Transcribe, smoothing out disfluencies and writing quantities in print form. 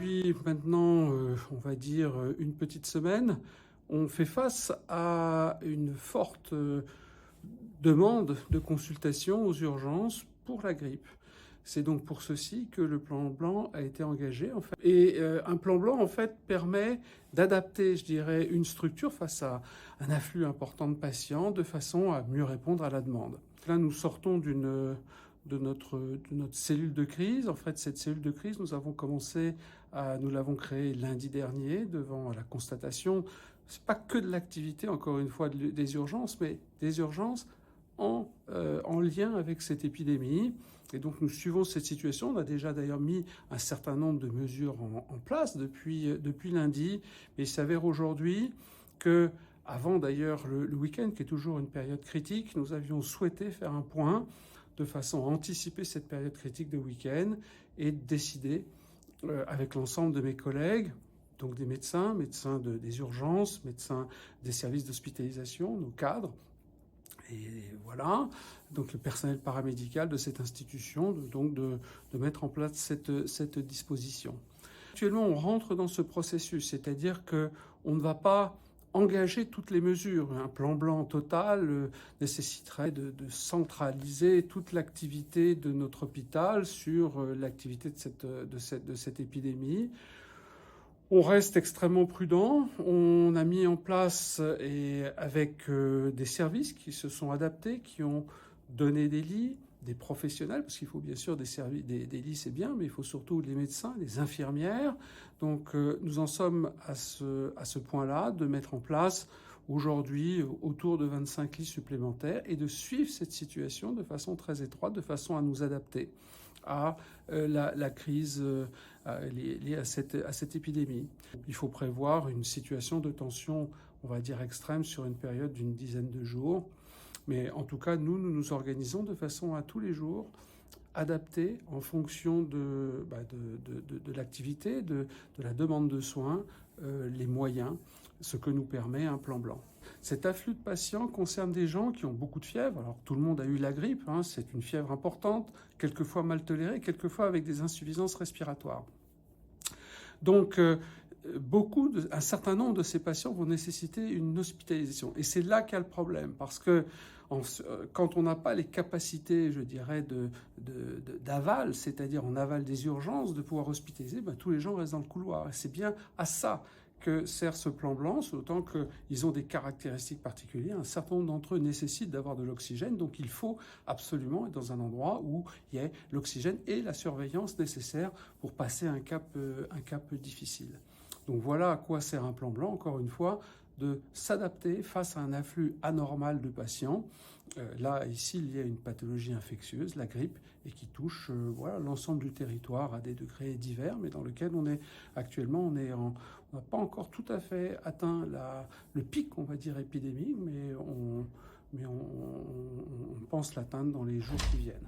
Depuis maintenant, on va dire une petite semaine, on fait face à une forte demande de consultation aux urgences pour la grippe. C'est donc pour ceci que le plan blanc a été engagé, en fait. Et un plan blanc, en fait, permet d'adapter, je dirais, une structure face à un afflux important de patients de façon à mieux répondre à la demande. Là, nous sortons de notre cellule de crise. En fait, cette cellule de crise, nous l'avons créée lundi dernier devant la constatation, c'est pas que de l'activité, encore une fois, des urgences, mais des urgences en lien avec cette épidémie. Et donc nous suivons cette situation. On a déjà d'ailleurs mis un certain nombre de mesures en place depuis lundi. Mais il s'avère aujourd'hui que, avant d'ailleurs le week-end, qui est toujours une période critique, nous avions souhaité faire un point de façon à anticiper cette période critique de week-end et décider avec l'ensemble de mes collègues, donc des médecins des urgences, médecins des services d'hospitalisation, nos cadres, et voilà, donc le personnel paramédical de cette institution, de mettre en place cette disposition. Actuellement, on rentre dans ce processus, c'est-à-dire qu'on ne va pas engager toutes les mesures. Un plan blanc total nécessiterait de centraliser toute l'activité de notre hôpital sur l'activité de cette épidémie. On reste extrêmement prudent. On a mis en place, et avec des services qui se sont adaptés, qui ont donné des lits, des professionnels, parce qu'il faut bien sûr des lits, c'est bien, mais il faut surtout les médecins, les infirmières. Donc nous en sommes à ce point-là, de mettre en place aujourd'hui autour de 25 lits supplémentaires et de suivre cette situation de façon très étroite, de façon à nous adapter à la crise liée à cette épidémie. Il faut prévoir une situation de tension, on va dire extrême, sur une période d'une dizaine de jours. Mais en tout cas, nous nous organisons de façon à tous les jours adapter en fonction de l'activité, de la demande de soins, les moyens, ce que nous permet un plan blanc. Cet afflux de patients concerne des gens qui ont beaucoup de fièvre. Alors tout le monde a eu la grippe, c'est une fièvre importante, quelquefois mal tolérée, quelquefois avec des insuffisances respiratoires. Donc un certain nombre de ces patients vont nécessiter une hospitalisation. Et c'est là qu'il y a le problème, parce que quand on n'a pas les capacités, je dirais, d'aval, c'est-à-dire en aval des urgences, de pouvoir hospitaliser, tous les gens restent dans le couloir. Et c'est bien à ça que sert ce plan blanc, d'autant qu'ils ont des caractéristiques particulières. Un certain nombre d'entre eux nécessitent d'avoir de l'oxygène, donc il faut absolument être dans un endroit où il y ait l'oxygène et la surveillance nécessaires pour passer un cap difficile. Donc voilà à quoi sert un plan blanc, encore une fois, de s'adapter face à un afflux anormal de patients. Là, ici, il y a une pathologie infectieuse, la grippe, et qui touche l'ensemble du territoire à des degrés divers, mais dans lequel on est actuellement, on n'a pas encore tout à fait atteint le pic, on va dire, épidémique, mais on pense l'atteindre dans les jours qui viennent.